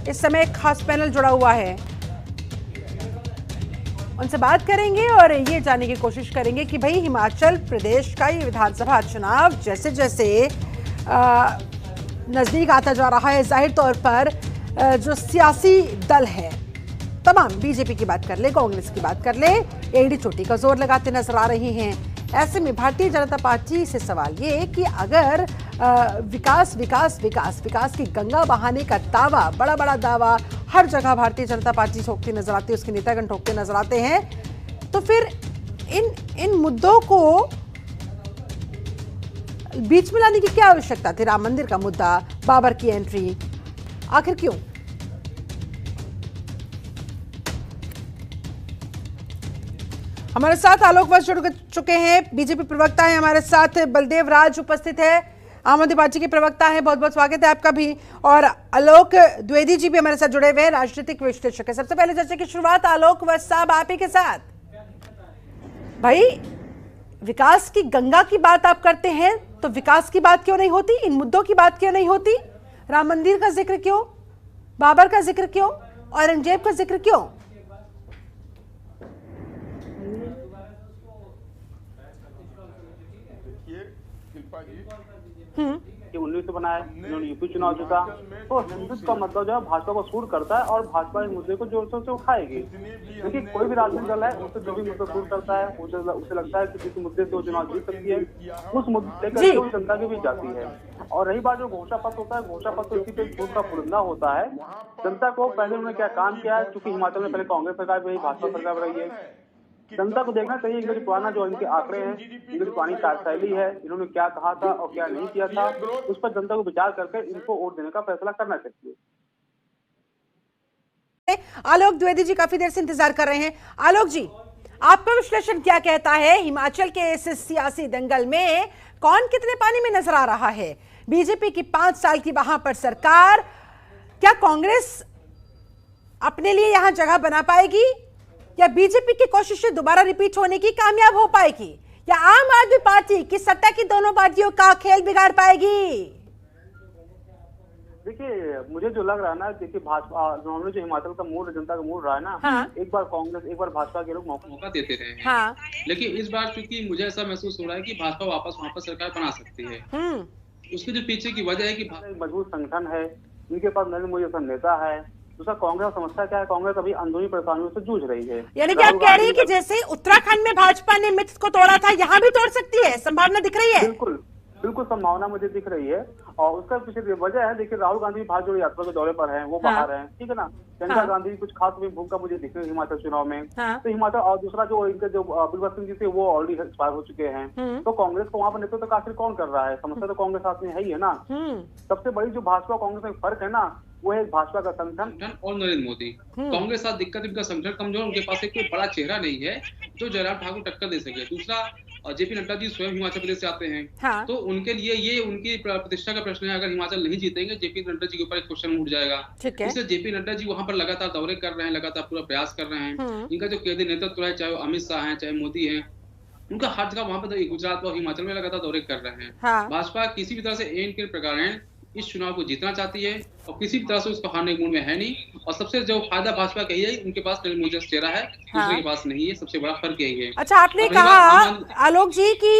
इस समय एक खास पैनल जुड़ा हुआ है, उनसे बात करेंगे और ये जानने की कोशिश करेंगे कि भाई हिमाचल प्रदेश का ये विधानसभा चुनाव जैसे जैसे नजदीक आता जा रहा है, जाहिर तौर पर जो सियासी दल है तमाम, बीजेपी की बात कर ले, कांग्रेस की बात कर ले, एड़ी चोटी का जोर लगाते नजर आ रही हैं। ऐसे में भारतीय जनता पार्टी से सवाल ये कि अगर विकास विकास विकास विकास की गंगा बहाने का दावा, बड़ा बड़ा दावा हर जगह भारतीय जनता पार्टी ठोकती नजर आती है, उसके नेतागण ठोकते नजर आते हैं, तो फिर इन मुद्दों को बीच में लाने की क्या आवश्यकता थी? राम मंदिर का मुद्दा, बाबर की एंट्री, आखिर क्यों? हमारे साथ आलोक वत्स जुड़ चुके हैं, बीजेपी प्रवक्ता है हमारे साथ, बलदेव राज उपस्थित है, आम आदमी पार्टी के प्रवक्ता है, बहुत बहुत स्वागत है आपका भी, और आलोक द्विवेदी जी भी हमारे साथ जुड़े हुए हैं, राजनीतिक विश्लेषक है। सबसे पहले चर्चा की शुरुआत आलोक वत्स साहब आप ही के साथ। भाई विकास की गंगा की बात आप करते हैं तो विकास की बात क्यों नहीं होती, इन मुद्दों की बात क्यों नहीं होती? राम मंदिर का जिक्र क्यों, बाबर का जिक्र क्यों, औरंगजेब का जिक्र क्यों? कि 19 बनाया, इन्होंने यूपी चुनाव जीता, तो हिंदुत्व का मतलब जो है भाजपा को सूट करता है और भाजपा इस मुद्दे को जोर शोर से उठाएगी। क्योंकि कोई भी राजनीतिक दल है उसे जो भी मुद्दा सूट करता है, उसे लगता है कि जिस मुद्दे से वो चुनाव जीत सकती है, उस मुद्दे लेकर वो जनता के बीच जाती है। और रही बात जो घोषणा पत्र होता है, घोषणा पत्र इसी पे झूठ का फुलंदा होता है। जनता को पहले उन्होंने क्या काम किया है, चूंकि हिमाचल में पहले कांग्रेस सरकार भी रही, भाजपा सरकार रही है, जनता को देखना चाहिए इनके पुराना जो इनके आंकड़े हैं, इनकी पुरानी कार्यशैली है, इन्होंने क्या कहा था और क्या नहीं किया था, उस पर जनता को विचार करके इनको वोट देने का फैसला करना चाहिए। आलोक द्विवेदी जी काफी देर से इंतजार कर रहे हैं। आलोक जी, आपका विश्लेषण क्या कहता है, हिमाचल के इस सियासी दंगल में कौन कितने पानी में नजर आ रहा है? बीजेपी की 5 साल की वहां पर सरकार, क्या कांग्रेस अपने लिए यहां जगह बना पाएगी या बीजेपी की कोशिशें दोबारा रिपीट होने की कामयाब हो पाएगी, या आम आदमी पार्टी की सत्ता की दोनों पार्टियों का खेल बिगाड़ पाएगी? देखिए मुझे जो लग रहा है ना, देखिए भाजपा नॉर्मली जो हिमाचल का मूड, जनता का मूड रहा है ना, हाँ। एक बार कांग्रेस एक बार भाजपा के लोग मौका देते रहे हैं। हाँ। लेकिन इस बार चूंकि मुझे ऐसा महसूस हो रहा है कि भाजपा वापस वहाँ पर सरकार बना सकती है। उसके जो पीछे की वजह है कि मजबूत संगठन है, इनके पास नरेंद्र मोदी जैसा नेता है। दूसरा कांग्रेस समस्या क्या है, कांग्रेस अभी अंदरूनी परेशानियों से जूझ रही है। यानी कि आप कह रही है कि जैसे उत्तराखंड में भाजपा ने मिथ्स को तोड़ा था, यहाँ भी तोड़ सकती है, संभावना दिख रही है? बिल्कुल बिल्कुल संभावना मुझे दिख रही है। और उसका पीछे वजह है, देखिए राहुल गांधी भी भारत जोड़ो यात्रा के दौरे पर हैं, वो बाहर हैं, ठीक है ना। प्रियंका गांधी की कुछ खास भूमिका मुझे दिख रही है हिमाचल चुनाव में। तो हिमाचल, और दूसरा जो इनके जो बिलवर सिंह जी थे वो ऑलरेडी एक्सपायर हो चुके हैं। तो कांग्रेस को वहाँ पर नेतृत्व आखिर कौन कर रहा है? समस्या तो कांग्रेस साथ में है ही है ना। सबसे बड़ी जो भाजपा कांग्रेस में फर्क है ना, वो है भाजपा का संगठन और नरेंद्र मोदी। कांग्रेस साथ दिक्कत, इनका संगठन कमजोर, उनके पास एक कोई बड़ा चेहरा नहीं है जो जयराम ठाकुर टक्कर दे सके। दूसरा जेपी नड्डा जी स्वयं हिमाचल प्रदेश से आते हैं, तो उनके लिए ये उनकी प्रतिष्ठा का प्रश्न है। अगर हिमाचल नहीं जीतेंगे, जेपी नड्डा जी के ऊपर एक क्वेश्चन उठ जाएगा। इसलिए जेपी नड्डा जी वहां पर लगातार दौरे कर रहे हैं, लगातार पूरा प्रयास कर रहे हैं। इनका जो केंद्रीय नेतृत्व है, चाहे वो अमित शाह है, चाहे मोदी है, उनका हर जगह वहां पर गुजरात और हिमाचल में लगातार दौरे कर रहे हैं। भाजपा किसी भी तरह से एन के प्रकार इस चुनाव को जीतना चाहती है और किसी भी तरह से उसको हारने के मूड में है नहीं। और सबसे जो फायदा भाजपा का है, उनके पास नरेंद्र मोदी का चेहरा है, दूसरे के पास नहीं है। सबसे बड़ा फर्क यही है। अच्छा, आपने कहा आलोक जी कि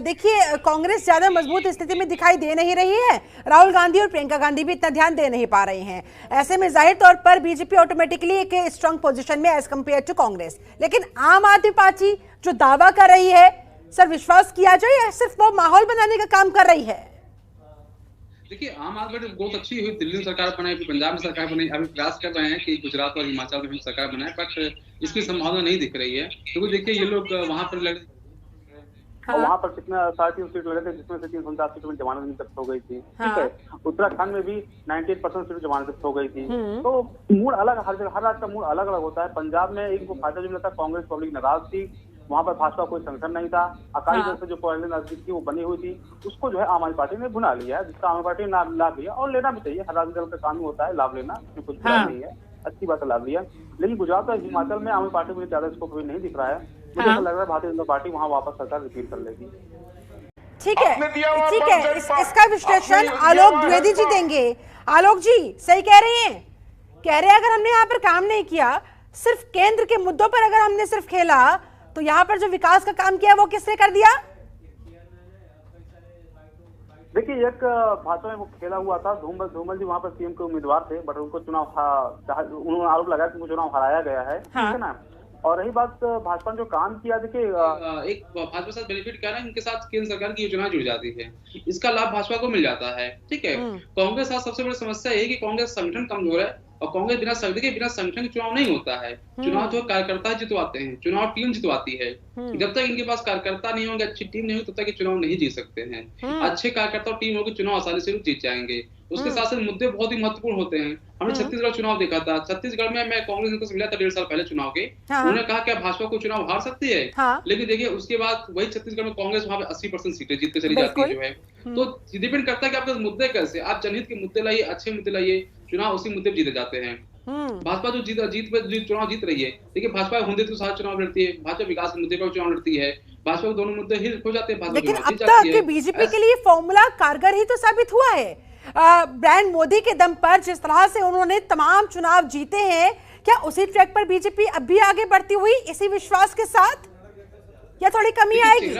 देखिए कांग्रेस ज्यादा मजबूत स्थिति में दिखाई दे नहीं रही है, राहुल गांधी और प्रियंका गांधी भी इतना ध्यान दे नहीं पा रही हैं। ऐसे में जाहिर तौर पर बीजेपी ऑटोमेटिकली एक स्ट्रांग पोजीशन में एज कम्पेयर टू कांग्रेस। लेकिन आम आदमी पार्टी जो दावा कर रही है, सर विश्वास किया जाए या सिर्फ वो माहौल बनाने का काम कर रही है? देखिए आम आदमी पार्टी बहुत अच्छी हुई, दिल्ली में सरकार बनाई, पंजाब में सरकार बनाई, अभी प्रयास कर रहे हैं कि गुजरात और हिमाचल में सरकार बनाए, बट इसकी संभावना नहीं दिख रही है। क्योंकि देखिए ये लोग वहां पर लड़े, वहाँ पर कितना 3.5 सीट लड़े थे, जिसमें से 349 सीट में जमानत जब्त हो गई थी, ठीक है। उत्तराखंड में भी 98% सीट जमानत जब्त हो गई थी। तो मूड अलग, हर राज्य का मूड अलग अलग होता है। पंजाब में इनको फायदा जो मिला था, कांग्रेस पब्लिक नाराज थी, वहां पर भाजपा कोई संगठन नहीं था। अकाली दल से जो पहले नजदीक थी वो बनी हुई थी, उसको जो है आम आदमी पार्टी ने भुना लिया है, जिसका आम आदमी पार्टी ने लाभ लिया और लेना भी चाहिए। हर राजनीतिक दल का काम ही होता है लाभ लेना, इसमें कुछ बुरा नहीं है, अच्छी बात है लाभ लिया। लेकिन गुजरात और हिमाचल में आम आदमी पार्टी को ज्यादा स्कोप नहीं दिख रहा है। मुझे लग रहा है भारतीय जनता पार्टी वहाँ वापस सरकार रिपीट कर लेगी। ठीक है, इसका विश्लेषण आलोक द्विवेदी जी देंगे। आलोक जी सही कह रहे हैं, कह रहे अगर हमने यहाँ पर काम नहीं किया, सिर्फ केंद्र के मुद्दों पर अगर हमने सिर्फ खेला, तो यहाँ पर जो विकास का काम किया वो किसने कर दिया? देखिए, एक भाजपा में वो खेला हुआ था। धूमल जी वहाँ पर सीएम के उम्मीदवार थे, बट उनको उन्होंने आरोप लगाया कि उनको चुनाव हराया गया है। ठीक है ना। और रही बात भाजपा ने जो काम किया, देखिए एक भाजपा के साथ बेनिफिट क्या है, इनके साथ केंद्र सरकार की योजना जुड़ जाती है, इसका लाभ भाजपा को मिल जाता है। ठीक है। कांग्रेस के साथ सबसे बड़ी समस्या है कि कांग्रेस संगठन कमजोर है, और कांग्रेस बिना संगठन के चुनाव नहीं होता है। चुनाव जो कार्यकर्ता जितवाते हैं, चुनाव टीम जितवाती है। जब तक इनके पास कार्यकर्ता नहीं होंगे, अच्छी टीम नहीं होगी, तब तक चुनाव नहीं जीत सकते हैं। अच्छे कार्यकर्ता और टीम होगी, चुनाव आसानी से जीत जाएंगे। उसके साथ साथ मुद्दे बहुत ही महत्वपूर्ण होते हैं। हमने छत्तीसगढ़ चुनाव देखा था। छत्तीसगढ़ में मैं कांग्रेस को मिला था 1.5 साल पहले चुनाव के। उन्होंने कहा क्या भाजपा को चुनाव हार सकती है? लेकिन देखिए, उसके बाद वही छत्तीसगढ़ में कांग्रेस वहां पे 80% सीटें जीत के चली जाती है जो है। तो डिपेंड करता है कि आपके मुद्दे कैसे, आप जनहित के मुद्दे लाइए, अच्छे मुद्दे लाइए, चुनाव उसी मुद्दे पर जीते जाते हैं। भाजपा जो चुनाव जीत रही है, देखिए भाजपा हिंदुत्व के साथ चुनाव लड़ती है, भाजपा विकास के मुद्दे पर चुनाव लड़ती है, भाजपा को दोनों मुद्दे हिट हो जाते हैं। लेकिन अब तक बीजेपी के लिए फॉर्मूला कारगर ही तो साबित हुआ है। ब्रांड मोदी के दम पर जिस तरह से उन्होंने तमाम चुनाव जीते हैं, क्या उसी ट्रैक पर बीजेपी अब भी आगे बढ़ती हुई इसी विश्वास के साथ, या थोड़ी कमी आएगी?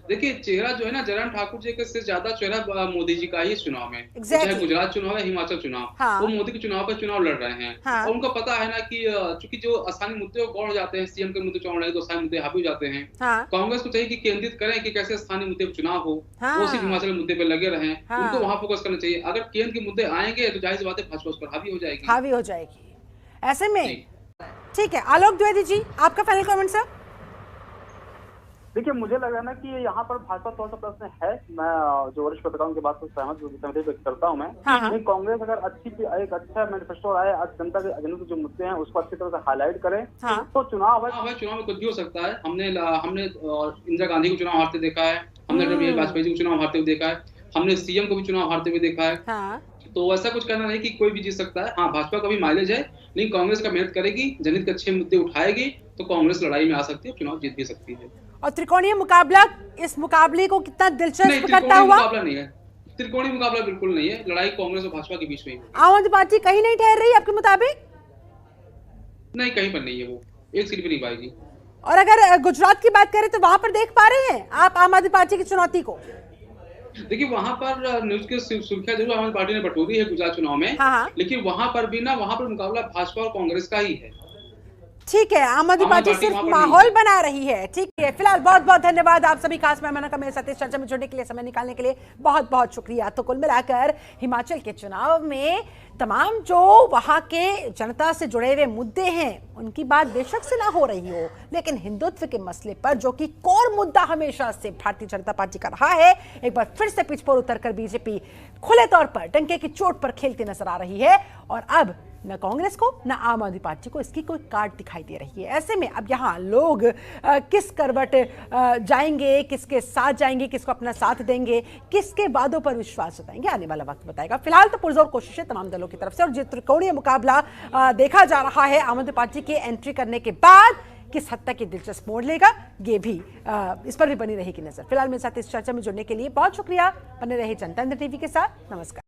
देखिए, चेहरा जो है ना, जयराम ठाकुर जी के से ज्यादा चेहरा मोदी जी का ही चुनाव में। चाहे गुजरात चुनाव है, हिमाचल चुनाव, वो मोदी के चुनाव पर चुनाव लड़ रहे हैं। और उनको पता है ना कि चूंकि जो स्थानीय मुद्दे गौड़ हो जाते हैं, सीएम के मुद्दे चुनाव लड़े तो स्थानीय मुद्दे हावी हो जाते हैं। कांग्रेस को चाहिए कि केंद्रित करें कि कैसे स्थानीय मुद्दे पर चुनाव हो, वो सिर्फ हिमाचल मुद्दे पर लगे रहे। उनको वहां फोकस करना चाहिए। अगर केंद्र के मुद्दे आएंगे तो जाहिर सी बात है भाजपा उस पर हावी हो जाएगी। ऐसे में ठीक है, आलोक द्विवेदी जी, आपका फाइनल कमेंट सर। देखिए, मुझे लग रहा है ना कि यहाँ पर भाजपा थोड़ा सा प्रश्न है। मैं जो वरिष्ठ पत्रकारों की बात से सहमत व्यक्त करता हूँ मैं। कांग्रेस अगर एक अच्छा मैनिफेस्टो आए, जनता के एजेंडे के जो मुद्दे हैं उसको अच्छी तरह से हाईलाइट करे, तो चुनाव में कुछ भी हो सकता है। हमने इंदिरा गांधी को चुनाव हारते देखा है, हमने वाजपेयी जी को चुनाव हारते हुए देखा है, हमने सीएम को भी चुनाव हारते हुए देखा है। तो ऐसा कुछ कहना नहीं कि कोई भी जीत सकता है। हाँ, भाजपा का भी माइलेज है, लेकिन कांग्रेस का मेहनत करेगी, जनहित के अच्छे मुद्दे उठाएगी, तो कांग्रेस लड़ाई में आ सकती है, चुनाव जीत भी सकती है। और त्रिकोणीय मुकाबला, इस मुकाबले को कितना दिलचस्प करता हुआ? मुकाबला नहीं है, त्रिकोणीय मुकाबला बिल्कुल नहीं है। लड़ाई कांग्रेस और भाजपा के बीच में है। आम आदमी पार्टी कहीं नहीं ठहर रही आपके मुताबिक? नहीं, कहीं पर नहीं है, वो एक सीट भी नहीं पाएगी। और अगर गुजरात की बात करें तो वहां पर देख पा रहे हैं आप आम आदमी पार्टी की चुनौती को? देखिए, वहां पर न्यूज की सुर्खियां जरूर आम आदमी पार्टी ने बटोरी है गुजरात चुनाव में। लेकिन वहां पर भी ना, वहां पर मुकाबला भाजपा और कांग्रेस का ही है। ठीक है, आम आदमी पार्टी सिर्फ माहौल बना रही है। ठीक है, फिलहाल बहुत बहुत धन्यवाद आप सभी खास मेहमानों का मेरे साथ इस चर्चा में जुड़ने के लिए, समय निकालने के लिए बहुत बहुत शुक्रिया। तो कुल मिलाकर हिमाचल के चुनाव में तमाम जो वहां के जनता से जुड़े हुए मुद्दे हैं उनकी बात बेशक से ना हो रही हो, लेकिन हिंदुत्व के मसले पर, जो कि कोर मुद्दा हमेशा से भारतीय जनता पार्टी का रहा है, एक बार फिर से पिच पर उतरकर बीजेपी खुले तौर पर डंके की चोट पर खेलती नजर आ रही है। और अब न कांग्रेस को न आम आदमी पार्टी को इसकी कोई कार्ड दिखाई दे रही है। ऐसे में अब यहाँ लोग किस करवट जाएंगे, किसके साथ जाएंगे, किसको अपना साथ देंगे, किसके वादों पर विश्वास जताएंगे, आने वाला वक्त बताएगा। फिलहाल तो पुरजोर कोशिशें तमाम दलों की तरफ से, और जो त्रिकोणीय मुकाबला देखा जा रहा है आम आदमी पार्टी के एंट्री करने के बाद, किस हद तक ये दिलचस्प मोड़ लेगा, ये भी इस पर भी बनी रहेगी नजर। फिलहाल मेरे साथ इस चर्चा में जुड़ने के लिए बहुत शुक्रिया। बने रहे जनता टीवी के साथ। नमस्कार।